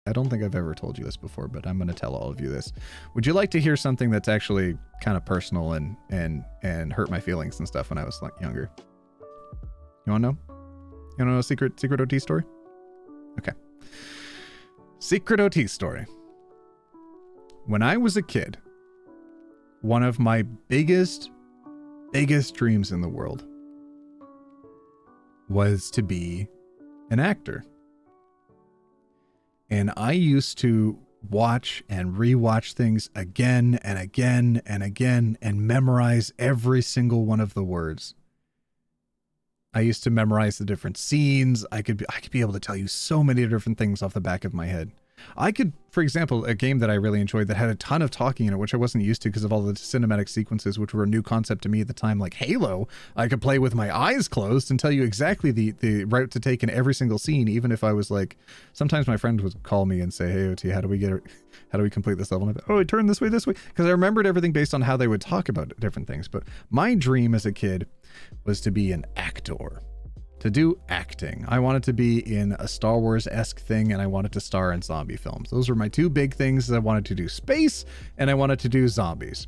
I don't think I've ever told you this before, but I'm going to tell all of you this. Would you like to hear something that's actually kind of personal and hurt my feelings and stuff when I was like younger? You want to know? You want to know a secret OT story? Okay. Secret OT story. When I was a kid, one of my biggest dreams in the world was to be an actor. And I used to watch and rewatch things again and again and again and memorize every single one of the words. I used to memorize the different scenes. I could be able to tell you so many different things off the back of my head. I could, for example, a game that I really enjoyed that had a ton of talking in it, which I wasn't used to because of all the cinematic sequences, which were a new concept to me at the time, like Halo. I could play with my eyes closed and tell you exactly the route to take in every single scene, even if I was like, sometimes my friend would call me and say, hey, OT, how do we complete this level? And I'd be, oh, I turn this way, because I remembered everything based on how they would talk about different things. But my dream as a kid was to be an actor. To do acting. I wanted to be in a Star Wars-esque thing, and I wanted to star in zombie films. Those were my two big things. I wanted to do space, and I wanted to do zombies.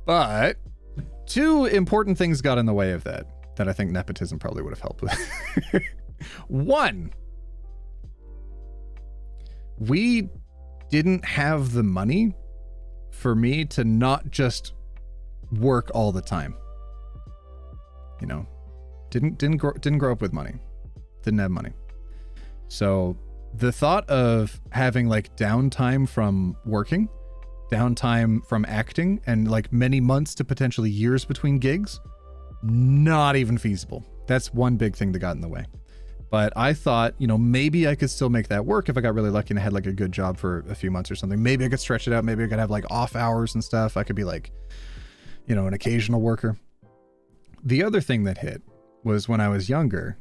But two important things got in the way of that I think nepotism probably would have helped with. One, we didn't have the money for me to not just work all the time. You know, didn't grow up with money, didn't have money. So the thought of having like downtime from working, downtime from acting, and like many months to potentially years between gigs, not even feasible. That's one big thing that got in the way. But I thought, you know, maybe I could still make that work if I got really lucky and I had like a good job for a few months or something. Maybe I could stretch it out. Maybe I could have like off hours and stuff. I could be like, you know, an occasional worker. The other thing that hit was when I was younger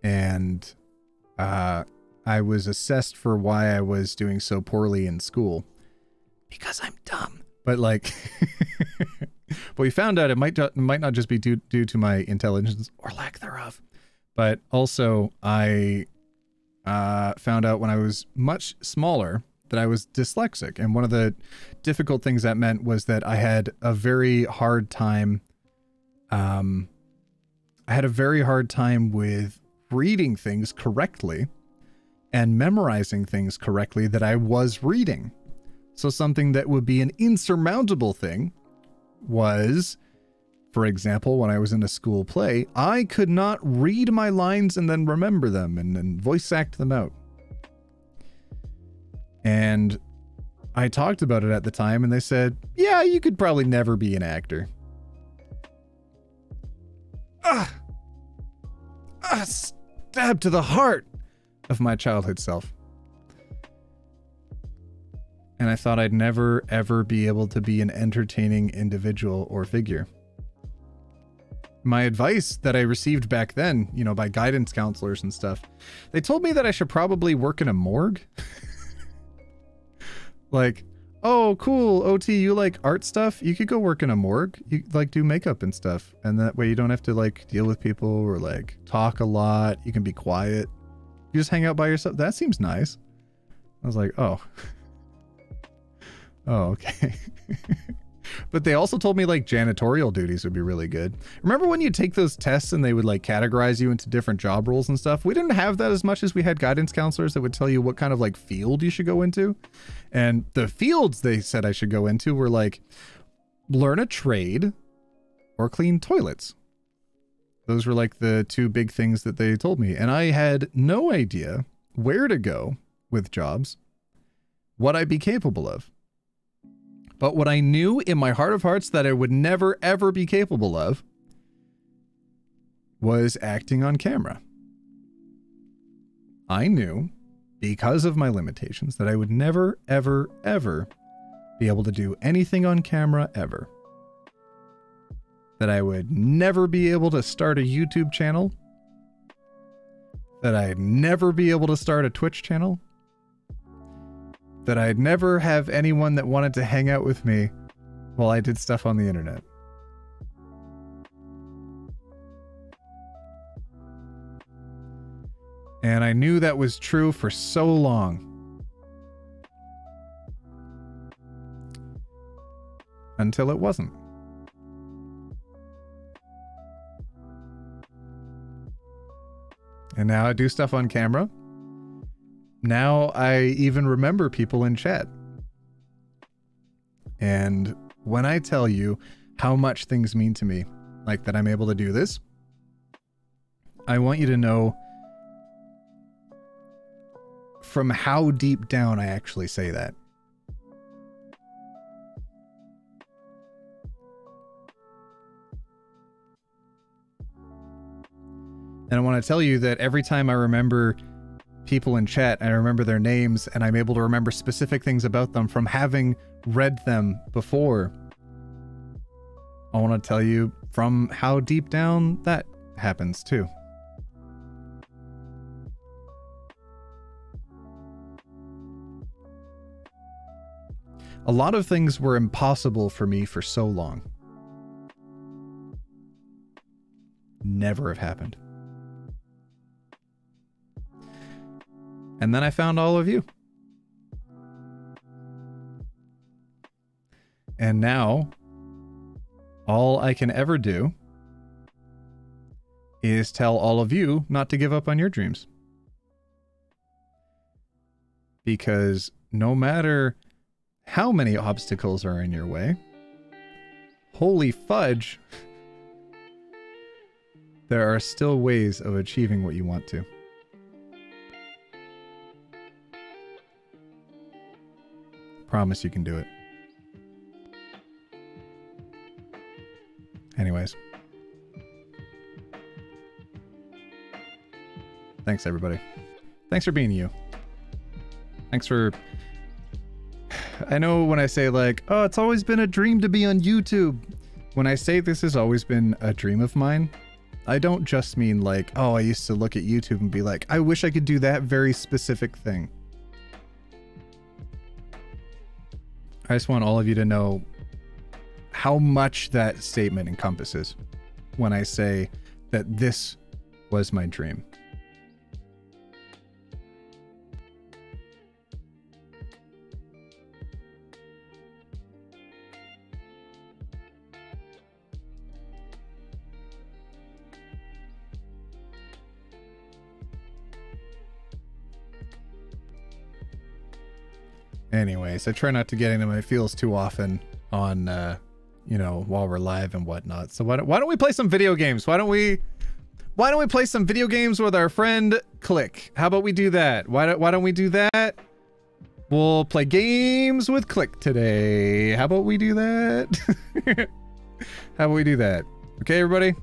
and I was assessed for why I was doing so poorly in school because I'm dumb. But like, but we found out it might not just be due to my intelligence or lack thereof, but also I found out when I was much smaller that I was dyslexic. And one of the difficult things that meant was that I had a very hard time with reading things correctly and memorizing things correctly that I was reading. So something that would be an insurmountable thing was, for example, when I was in a school play, I could not read my lines and then remember them and then voice act them out. And I talked about it at the time and they said, yeah, you could probably never be an actor. Stab to the heart of my childhood self. And I thought I'd never, ever be able to be an entertaining individual or figure. My advice that I received back then, you know, by guidance counselors and stuff, they told me that I should probably work in a morgue. Like, oh, cool, OT, you like art stuff? You could go work in a morgue. You like do makeup and stuff. And that way you don't have to like deal with people or like talk a lot. You can be quiet. You just hang out by yourself. That seems nice. I was like, oh. Oh, okay. But they also told me like janitorial duties would be really good. Remember when you take those tests and they would like categorize you into different job roles and stuff? We didn't have that as much as we had guidance counselors that would tell you what kind of like field you should go into. And the fields they said I should go into were like learn a trade or clean toilets. Those were like the two big things that they told me. And I had no idea where to go with jobs, what I'd be capable of. But what I knew in my heart of hearts that I would never, ever be capable of was acting on camera. I knew, because of my limitations, that I would never, ever, ever be able to do anything on camera ever. That I would never be able to start a YouTube channel. That I'd never be able to start a Twitch channel. That I'd never have anyone that wanted to hang out with me while I did stuff on the internet. And I knew that was true for so long. Until it wasn't. And now I do stuff on camera. Now I even remember people in chat. And when I tell you how much things mean to me, like that I'm able to do this, I want you to know from how deep down I actually say that. And I want to tell you that every time I remember people in chat, and I remember their names, and I'm able to remember specific things about them from having read them before, I want to tell you from how deep down that happens too. A lot of things were impossible for me for so long. Never have happened. And then I found all of you. And now, all I can ever do is tell all of you not to give up on your dreams. Because no matter how many obstacles are in your way, holy fudge, there are still ways of achieving what you want to. Promise you can do it. Anyways. Thanks, everybody. Thanks for being you. Thanks for... I know when I say like, oh, it's always been a dream to be on YouTube. When I say this has always been a dream of mine, I don't just mean like, oh, I used to look at YouTube and be like, I wish I could do that very specific thing. I just want all of you to know how much that statement encompasses when I say that this was my dream. Anyways, I try not to get into my feels too often on, you know, while we're live and whatnot. So why don't we play some video games? Why don't we play some video games with our friend Click? How about we do that? Why don't we do that? We'll play games with Click today. How about we do that? How about we do that? Okay, everybody?